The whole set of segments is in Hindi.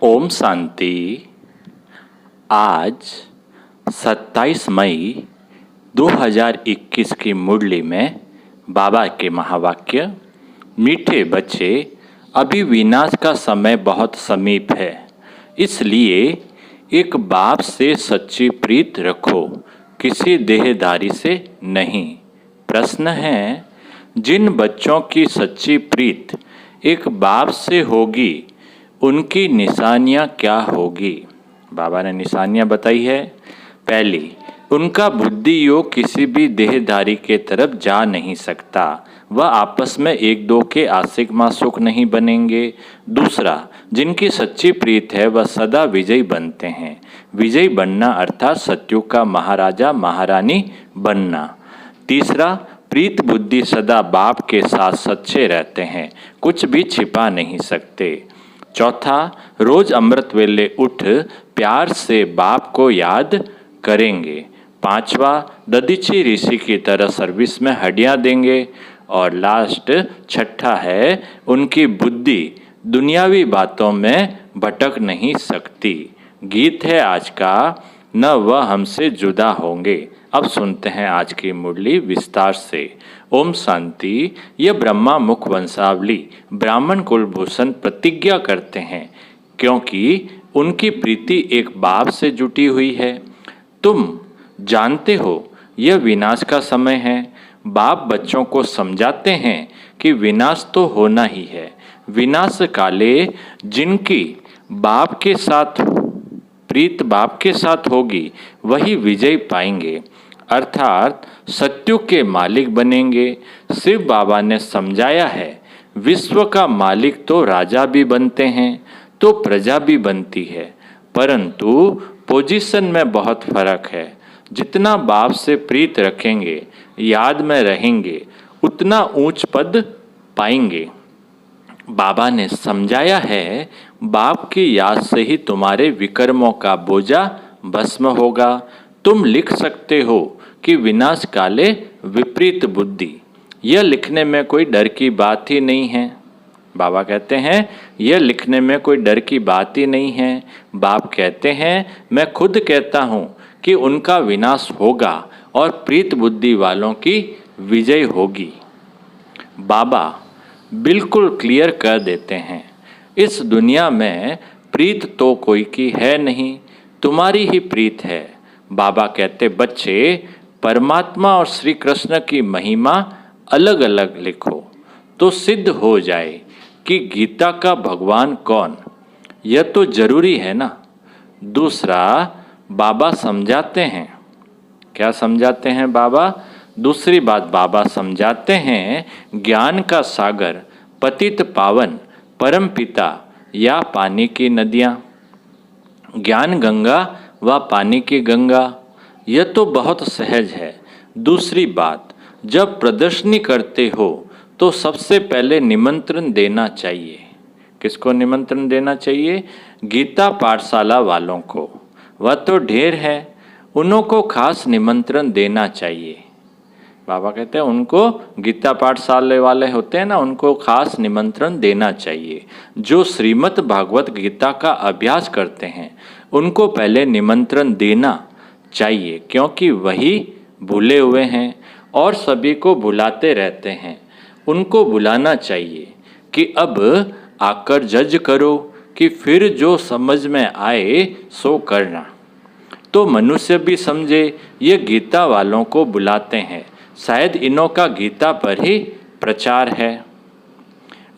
ओम शांति। आज 27 मई 2021 की मुरली में बाबा के महावाक्य, मीठे बच्चे, अभी विनाश का समय बहुत समीप है, इसलिए एक बाप से सच्ची प्रीत रखो, किसी देहधारी से नहीं। प्रश्न है, जिन बच्चों की सच्ची प्रीत एक बाप से होगी उनकी निशानियाँ क्या होगी? बाबा ने निशानियाँ बताई है। पहली, उनका बुद्धि योग किसी भी देहधारी के तरफ जा नहीं सकता, वह आपस में एक दो के आशिक मासूक नहीं बनेंगे। दूसरा, जिनकी सच्ची प्रीत है वह सदा विजयी बनते हैं। विजयी बनना अर्थात सत्युग का महाराजा महारानी बनना। तीसरा, प्रीत बुद्धि सदा बाप के साथ सच्चे रहते हैं, कुछ भी छिपा नहीं सकते। चौथा, रोज अमृत वेले उठ प्यार से बाप को याद करेंगे। पांचवा, ददीची ऋषि की तरह सर्विस में हड्डियां देंगे। और लास्ट छठा है, उनकी बुद्धि दुनियावी बातों में भटक नहीं सकती। गीत है आज का, न वह हमसे जुदा होंगे। अब सुनते हैं आज की मुरली विस्तार से। ओम शांति। यह ब्रह्मा मुख वंशावली ब्राह्मण कुलभूषण प्रतिज्ञा करते हैं, क्योंकि उनकी प्रीति एक बाप से जुटी हुई है। तुम जानते हो यह विनाश का समय है। बाप बच्चों को समझाते हैं कि विनाश तो होना ही है। विनाश काले जिनकी बाप के साथ प्रीत बाप के साथ होगी वही विजय पाएंगे, अर्थात सत्युग के मालिक बनेंगे। शिव बाबा ने समझाया है, विश्व का मालिक तो राजा भी बनते हैं तो प्रजा भी बनती है, परंतु पोजीशन में बहुत फर्क है। जितना बाप से प्रीत रखेंगे, याद में रहेंगे, उतना ऊंच पद पाएंगे। बाबा ने समझाया है, बाप की याद से ही तुम्हारे विकर्मों का बोझा भस्म होगा। तुम लिख सकते हो कि विनाश काले विपरीत बुद्धि। यह लिखने में कोई डर की बात ही नहीं है। बाबा कहते हैं यह लिखने में कोई डर की बात ही नहीं है। बाप कहते हैं, मैं खुद कहता हूँ कि उनका विनाश होगा और प्रीत बुद्धि वालों की विजय होगी। बाबा बिल्कुल क्लियर कर देते हैं, इस दुनिया में प्रीत तो कोई की है नहीं, तुम्हारी ही प्रीत है। बाबा कहते, बच्चे परमात्मा और श्री कृष्ण की महिमा अलग अलग लिखो तो सिद्ध हो जाए कि गीता का भगवान कौन। यह तो जरूरी है ना। दूसरा, बाबा समझाते हैं, क्या समझाते हैं बाबा? दूसरी बात बाबा समझाते हैं, ज्ञान का सागर, पतित पावन, परम पिता या पानी की नदियाँ। ज्ञान गंगा व पानी की गंगा, यह तो बहुत सहज है। दूसरी बात, जब प्रदर्शनी करते हो तो सबसे पहले निमंत्रण देना चाहिए। किसको निमंत्रण देना चाहिए? गीता पाठशाला वालों को। वह तो ढेर है, उन्हों को खास निमंत्रण देना चाहिए। बाबा कहते हैं उनको, गीता पाठशाला वाले होते हैं ना, उनको खास निमंत्रण देना चाहिए। जो श्रीमद् भागवत गीता का अभ्यास करते हैं उनको पहले निमंत्रण देना चाहिए, क्योंकि वही भूले हुए हैं और सभी को बुलाते रहते हैं। उनको बुलाना चाहिए कि अब आकर जज करो, कि फिर जो समझ में आए सो करना। तो मनुष्य भी समझे, ये गीता वालों को बुलाते हैं, शायद इन्हों का गीता पर ही प्रचार है।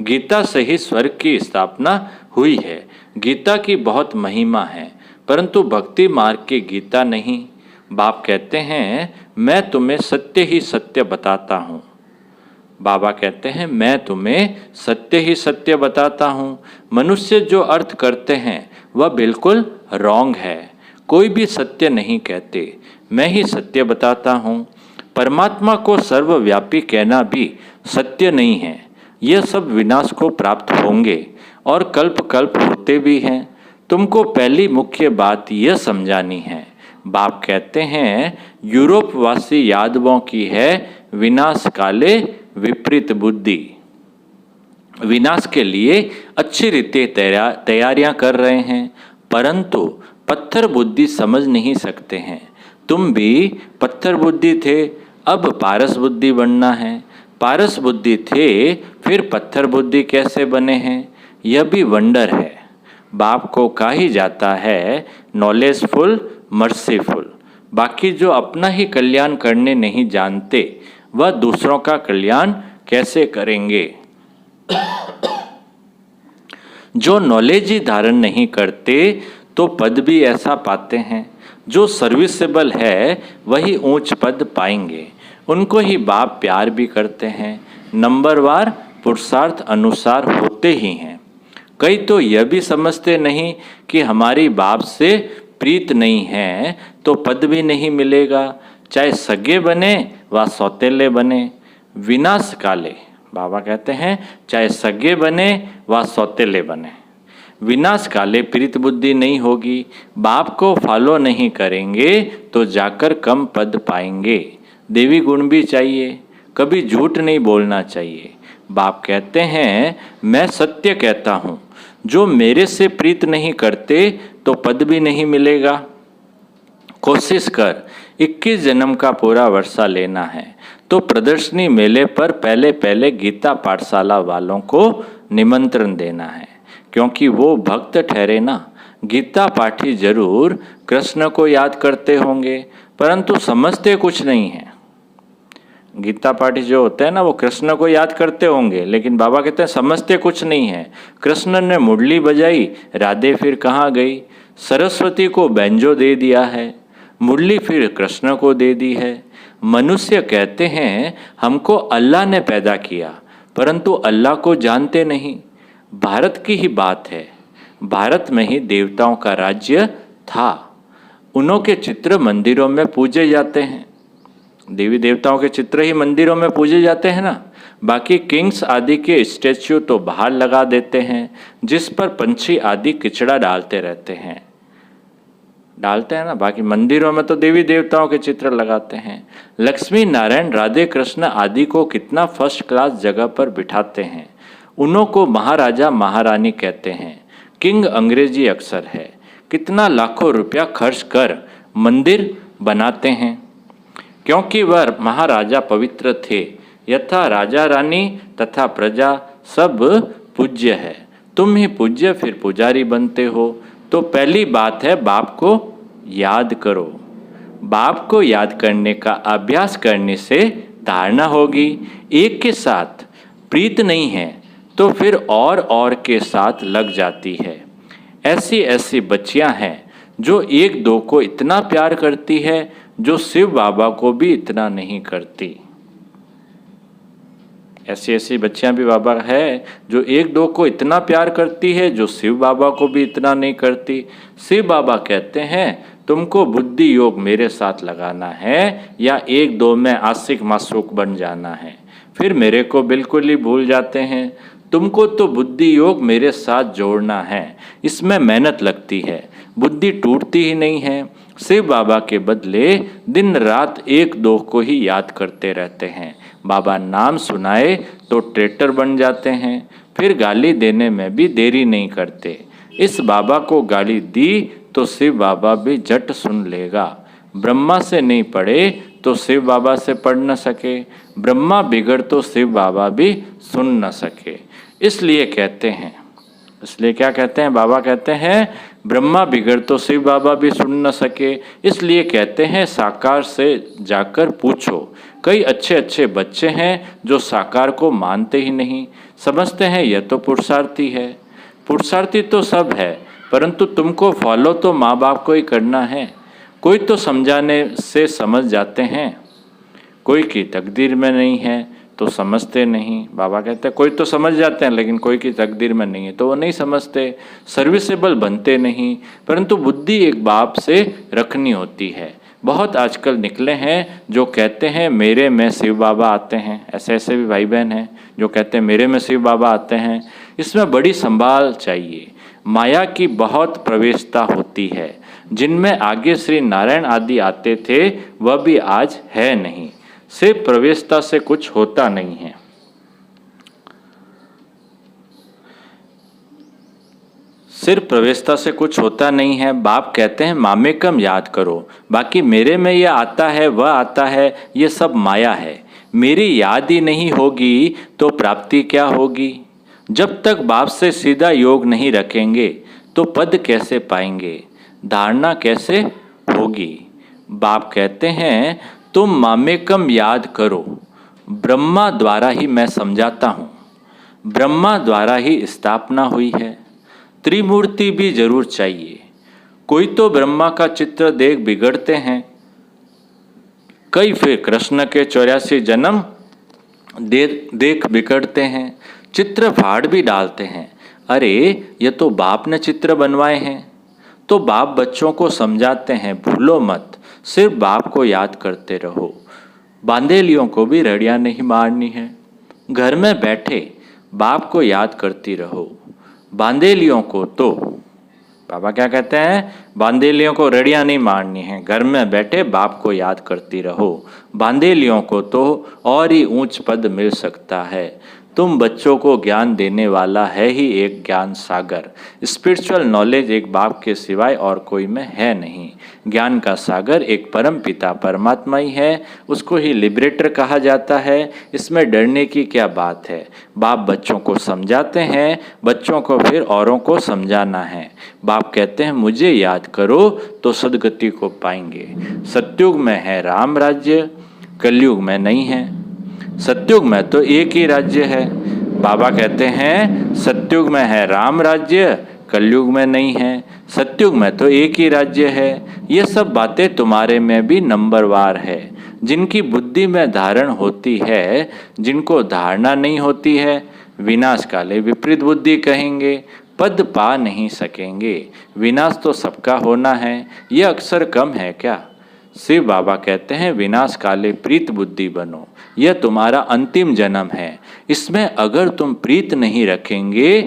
गीता से ही स्वर्ग की स्थापना हुई है। गीता की बहुत महिमा है, परंतु भक्ति मार्ग की गीता नहीं। बाप कहते हैं, मैं तुम्हें सत्य ही सत्य बताता हूँ। बाबा कहते हैं, मैं तुम्हें सत्य ही सत्य बताता हूँ। मनुष्य जो अर्थ करते हैं वह बिल्कुल रॉन्ग है। कोई भी सत्य नहीं कहते, मैं ही सत्य बताता हूँ। परमात्मा को सर्वव्यापी कहना भी सत्य नहीं है। यह सब विनाश को प्राप्त होंगे और कल्प कल्प होते भी हैं। तुमको पहली मुख्य बात यह समझानी है। बाप कहते हैं, यूरोप वासी यादवों की है विनाश काले विपरीत बुद्धि। विनाश के लिए अच्छी रीति तैयारियां कर रहे हैं, परंतु पत्थर बुद्धि समझ नहीं सकते हैं। तुम भी पत्थर बुद्धि थे, अब पारस बुद्धि बनना है। पारस बुद्धि थे, फिर पत्थर बुद्धि कैसे बने हैं, यह भी वंडर है। बाप को कहा ही जाता है नॉलेजफुल मर्सीफुल। बाकी जो अपना ही कल्याण करने नहीं जानते, वह दूसरों का कल्याण कैसे करेंगे। जो नॉलेज ही धारण नहीं करते तो पद भी ऐसा पाते हैं। जो सर्विसेबल है वही ऊंच पद पाएंगे। उनको ही बाप प्यार भी करते हैं। नंबरवार पुरुषार्थ अनुसार होते ही हैं। कई तो यह भी समझते नहीं कि हमारी बाप से प्रीत नहीं है तो पद भी नहीं मिलेगा, चाहे सगे बने व सौतेले बने। विनाश काले बाबा कहते हैं चाहे सगे बने व सौतेले बने, विनाश काले प्रीत बुद्धि नहीं होगी। बाप को फॉलो नहीं करेंगे तो जाकर कम पद पाएंगे। देवी गुण भी चाहिए, कभी झूठ नहीं बोलना चाहिए। बाप कहते हैं मैं सत्य कहता हूँ, जो मेरे से प्रीत नहीं करते तो पद भी नहीं मिलेगा। कोशिश कर 21 जन्म का पूरा वर्षा लेना है तो प्रदर्शनी मेले पर पहले पहले गीता पाठशाला वालों को निमंत्रण देना है, क्योंकि वो भक्त ठहरे ना। गीता पाठी जरूर कृष्ण को याद करते होंगे, परंतु समझते कुछ नहीं है। गीता पाठी जो होते हैं ना, वो कृष्ण को याद करते होंगे, लेकिन बाबा कहते हैं समझते कुछ नहीं है। कृष्ण ने मुरली बजाई, राधे फिर कहाँ गई। सरस्वती को बैंजो दे दिया है, मुरली फिर कृष्ण को दे दी है। मनुष्य कहते हैं हमको अल्लाह ने पैदा किया, परंतु अल्लाह को जानते नहीं। भारत की ही बात है, भारत में ही देवताओं का राज्य था। उन्हों के चित्र मंदिरों में पूजे जाते हैं। देवी देवताओं के चित्र ही मंदिरों में पूजे जाते हैं ना। बाकी किंग्स आदि के स्टैच्यू तो बाहर लगा देते हैं, जिस पर पंछी आदि किचड़ा डालते रहते हैं, डालते हैं ना। बाकी मंदिरों में तो देवी देवताओं के चित्र लगाते हैं। लक्ष्मी नारायण राधे कृष्ण आदि को कितना फर्स्ट क्लास जगह पर बिठाते हैं। उन्हों को महाराजा महारानी कहते हैं। किंग अंग्रेजी अक्षर है। कितना लाखों रुपया खर्च कर मंदिर बनाते हैं, क्योंकि वह महाराजा पवित्र थे। यथा राजा रानी तथा प्रजा सब पूज्य है। तुम ही पूज्य फिर पुजारी बनते हो। तो पहली बात है बाप को याद करो। बाप को याद करने का अभ्यास करने से धारणा होगी। एक के साथ प्रीत नहीं है तो फिर और के साथ लग जाती है। ऐसी ऐसी बच्चियां हैं जो एक दो को इतना प्यार करती है जो शिव बाबा को भी इतना नहीं करती। ऐसी ऐसी बच्चियां भी बाबा है जो एक दो को इतना प्यार करती है जो शिव बाबा को भी इतना नहीं करती। शिव बाबा कहते हैं तुमको बुद्धि योग मेरे साथ लगाना है या एक दो में आशिक मासूक बन जाना है, फिर मेरे को बिल्कुल ही भूल जाते हैं। तुमको तो बुद्धि योग मेरे साथ जोड़ना है, इसमें मेहनत लगती है, बुद्धि टूटती ही नहीं है। शिव बाबा के बदले दिन रात एक दो को ही याद करते रहते हैं। बाबा नाम सुनाए तो ट्रेटर बन जाते हैं, फिर गाली देने में भी देरी नहीं करते। इस बाबा को गाली दी तो शिव बाबा भी झट सुन लेगा। ब्रह्मा से नहीं पढ़े तो शिव बाबा से पढ़ न सके, ब्रह्मा बिगड़ तो शिव बाबा भी सुन न सके। इसलिए कहते हैं, इसलिए क्या कहते हैं बाबा कहते हैं ब्रह्मा बिगड़ तो शिव बाबा भी सुन न सके। इसलिए कहते हैं साकार से जाकर पूछो। कई अच्छे अच्छे बच्चे हैं जो साकार को मानते ही नहीं, समझते हैं यह तो पुरुषार्थी है। पुरुषार्थी तो सब है, परंतु तुमको फॉलो तो माँ बाप को ही करना है। कोई तो समझाने से समझ जाते हैं, कोई की तकदीर में नहीं है तो समझते नहीं। बाबा कहते हैं कोई तो समझ जाते हैं लेकिन कोई की तकदीर में नहीं है तो वो नहीं समझते, सर्विसेबल बनते नहीं। परंतु बुद्धि एक बाप से रखनी होती है। बहुत आजकल निकले हैं जो कहते हैं मेरे में शिव बाबा आते हैं। ऐसे ऐसे भी भाई बहन हैं जो कहते हैं मेरे में शिव बाबा आते हैं। इसमें बड़ी संभाल चाहिए। माया की बहुत प्रवेशता होती है। जिनमें आगे श्री नारायण आदि आते थे वह भी आज है नहीं। सिर्फ प्रवेशता से कुछ होता नहीं है। सिर्फ प्रवेशता से कुछ होता नहीं है। बाप कहते हैं मामेकम याद करो, बाकी मेरे में यह आता है वह आता है, ये सब माया है। मेरी याद ही नहीं होगी तो प्राप्ति क्या होगी। जब तक बाप से सीधा योग नहीं रखेंगे तो पद कैसे पाएंगे, धारणा कैसे होगी। बाप कहते हैं तुम मामेकम याद करो, ब्रह्मा द्वारा ही मैं समझाता हूँ, ब्रह्मा द्वारा ही स्थापना हुई है। त्रिमूर्ति भी जरूर चाहिए। कोई तो ब्रह्मा का चित्र देख बिगड़ते हैं, कई फिर कृष्ण के 84 जन्म देख बिगड़ते हैं, चित्र फाड़ भी डालते हैं। अरे ये तो बाप ने चित्र बनवाए हैं। तो बाप बच्चों को समझाते हैं भूलो मत, सिर्फ बाप को याद करते रहो। बांदेलियों को भी रड़ियाँ नहीं मारनी है। घर में बैठे बाप को याद करती रहो। बांदेलियों को तो बाबा क्या कहते हैं, बांदेलियों को रड़ियाँ नहीं मारनी है, घर में बैठे बाप को याद करती रहो। बांदेलियों को तो और ही ऊंच पद मिल सकता है। तुम बच्चों को ज्ञान देने वाला है ही एक ज्ञान सागर। स्पिरिचुअल नॉलेज एक बाप के सिवाय और कोई में है नहीं। ज्ञान का सागर एक परम पिता परमात्मा ही है, उसको ही लिबरेटर कहा जाता है। इसमें डरने की क्या बात है। बाप बच्चों को समझाते हैं, बच्चों को फिर औरों को समझाना है। बाप कहते हैं मुझे याद करो तो सदगति को पाएंगे। सतयुग में है राम राज्य, कलयुग में नहीं है। सतयुग में तो एक ही राज्य है। बाबा कहते हैं सतयुग में है राम राज्य, कलयुग में नहीं है। सतयुग में तो एक ही राज्य है। ये सब बातें तुम्हारे में भी नंबरवार है। जिनकी बुद्धि में धारण होती है, जिनको धारणा नहीं होती है, विनाश काले विपरीत बुद्धि कहेंगे, पद पा नहीं सकेंगे। विनाश तो सबका होना है, ये अक्सर कम है क्या। शिव बाबा कहते हैं विनाश काले प्रीत बुद्धि बनो, यह तुम्हारा अंतिम जन्म है। इसमें अगर तुम प्रीत नहीं रखेंगे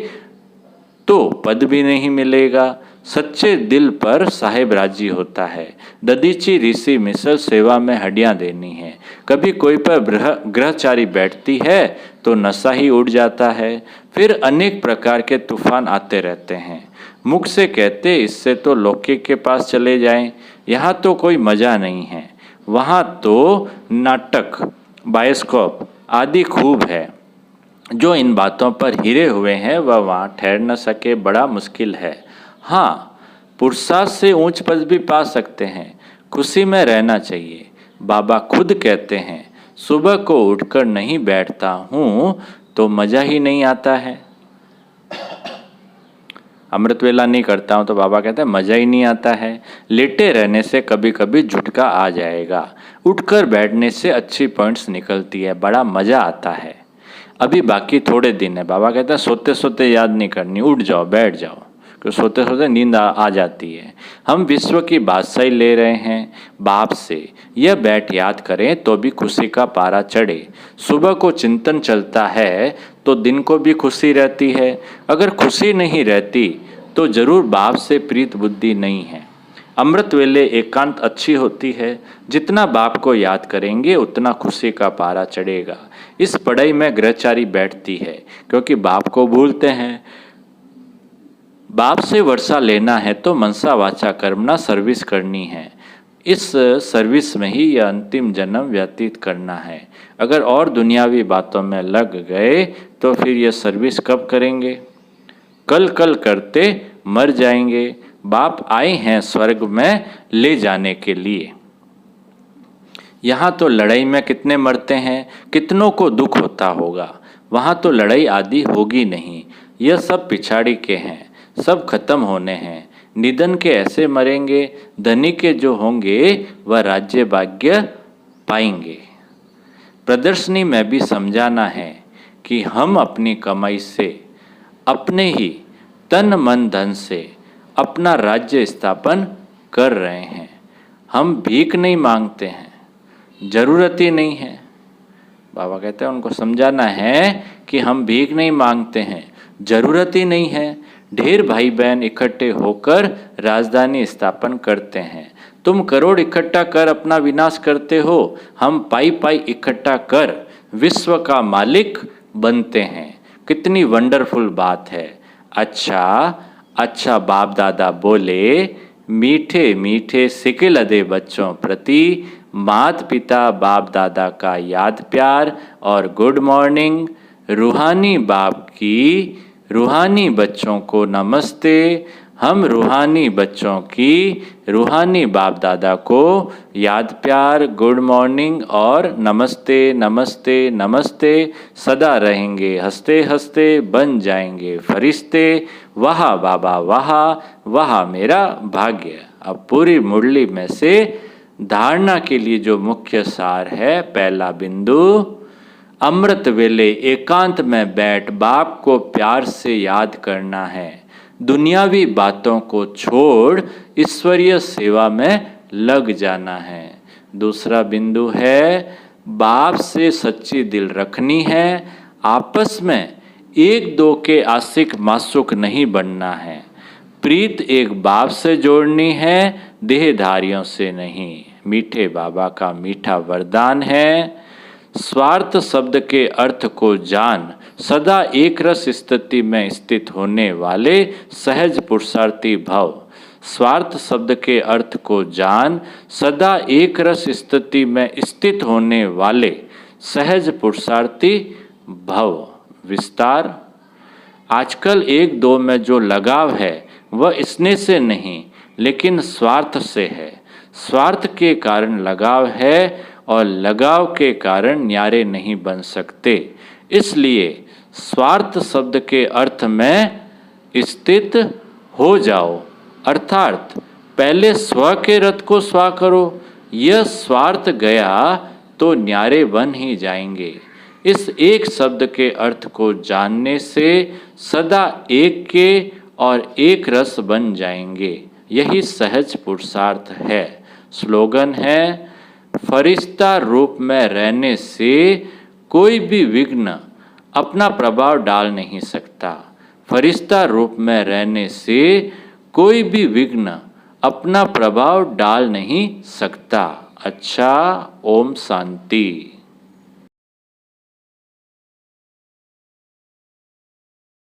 तो पद भी नहीं मिलेगा। सच्चे दिल पर साहेब राजी होता है। ददीची ऋषि मिसल सेवा में हड्डियां देनी है। कभी कोई पर ग्रहचारी बैठती है तो नशा ही उड़ जाता है। फिर अनेक प्रकार के तूफान आते रहते हैं। मुख से कहते इससे तो लौकिक के पास चले जाएं, यहाँ तो कोई मजा नहीं है। वहाँ तो नाटक, बायोस्कोप आदि खूब है। जो इन बातों पर हिरे हुए हैं वह वहाँ ठहर न सके, बड़ा मुश्किल है। हाँ, पुरुषार्थ से ऊंच पद भी पा सकते हैं। खुशी में रहना चाहिए। बाबा खुद कहते हैं सुबह को उठकर नहीं बैठता हूँ तो मज़ा ही नहीं आता है। अमृत वेला नहीं करता हूँ तो बाबा कहते हैं मज़ा ही नहीं आता है। लेटे रहने से कभी कभी झुटका आ जाएगा, उठकर बैठने से अच्छी पॉइंट्स निकलती है, बड़ा मज़ा आता है। अभी बाकी थोड़े दिन है। बाबा कहते हैं सोते सोते याद नहीं करनी, उठ जाओ बैठ जाओ, क्योंकि सोते सोते नींद आ जाती है। हम विश्व की बादशाही ले रहे हैं बाप से। यह बैठ याद करें तो भी खुशी का पारा चढ़े। सुबह को चिंतन चलता है तो दिन को भी खुशी रहती है। अगर खुशी नहीं रहती तो जरूर बाप से प्रीत बुद्धि नहीं है। अमृत वेले एकांत अच्छी होती है। जितना बाप को याद करेंगे उतना खुशी का पारा चढ़ेगा। इस पढ़ाई में ग्रहचारी बैठती है क्योंकि बाप को भूलते हैं। बाप से वर्षा लेना है तो मनसा वाचा कर्मणा सर्विस करनी है। इस सर्विस में ही यह अंतिम जन्म व्यतीत करना है। अगर और दुनियावी बातों में लग गए तो फिर यह सर्विस कब करेंगे। कल कल करते मर जाएंगे। बाप आए हैं स्वर्ग में ले जाने के लिए। यहाँ तो लड़ाई में कितने मरते हैं, कितनों को दुख होता होगा। वहाँ तो लड़ाई आदि होगी नहीं। यह सब पिछाड़ी के हैं, सब खत्म होने हैं। निधन के ऐसे मरेंगे, धनी के जो होंगे वह राज्य भाग्य पाएंगे। प्रदर्शनी में भी समझाना है कि हम अपनी कमाई से, अपने ही तन मन धन से अपना राज्य स्थापन कर रहे हैं। हम भीख नहीं मांगते हैं, जरूरत ही नहीं है। बाबा कहते हैं उनको समझाना है कि हम भीख नहीं मांगते हैं, जरूरत ही नहीं है। ढेर भाई बहन इकट्ठे होकर राजधानी स्थापन करते हैं। तुम करोड़ इकट्ठा कर अपना विनाश करते हो, हम पाई पाई इकट्ठा कर विश्व का मालिक बनते हैं। कितनी वंडरफुल बात है। अच्छा, अच्छा बाप दादा बोले, मीठे मीठे सिकिलदे बच्चों प्रति माता पिता बाप दादा का याद प्यार और गुड मॉर्निंग। रूहानी बाप की रूहानी बच्चों को नमस्ते। हम रूहानी बच्चों की रूहानी बाप दादा को याद प्यार, गुड मॉर्निंग और नमस्ते नमस्ते नमस्ते सदा रहेंगे। हंसते हंसते बन जाएंगे फरिश्ते। वाह बाबा वाह, वाह मेरा भाग्य। अब पूरी मुरली में से धारणा के लिए जो मुख्य सार है, पहला बिंदु, अमृत वेले एकांत में बैठ बाप को प्यार से याद करना है। दुनियावी बातों को छोड़ ईश्वरीय सेवा में लग जाना है। दूसरा बिंदु है, बाप से सच्ची दिल रखनी है। आपस में एक दो के आशिक मासूक नहीं बनना है। प्रीत एक बाप से जोड़नी है, देहधारियों से नहीं। मीठे बाबा का मीठा वरदान है, स्वार्थ शब्द के अर्थ को जान, सदा एक रस स्थिति में स्थित होने वाले सहज पुरुषार्थी भव। स्वार्थ शब्द के अर्थ को जान, सदा एक रस स्थिति में स्थित होने वाले सहज पुरुषार्थी भव। विस्तार, आजकल एक दो में जो लगाव है वह स्नेह से नहीं लेकिन स्वार्थ से है। स्वार्थ के कारण लगाव है और लगाव के परण न्यारे नहीं बन सकते। इसलिए स्वार्थ शब्द के अर्थ में स्थित हो जाओ, अर्थात पहले स्व के रथ को स्वा करो। यह स्वार्थ गया तो न्यारे बन ही जाएंगे। इस एक शब्द के अर्थ को जानने से सदा एक के और एक रस बन जाएंगे। यही सहज पुरुषार्थ है। स्लोगन है, फरिश्ता रूप में रहने से कोई भी विघ्न अपना प्रभाव डाल नहीं सकता। फरिश्ता रूप में रहने से कोई भी विघ्न अपना प्रभाव डाल नहीं सकता। अच्छा, ओम शांति।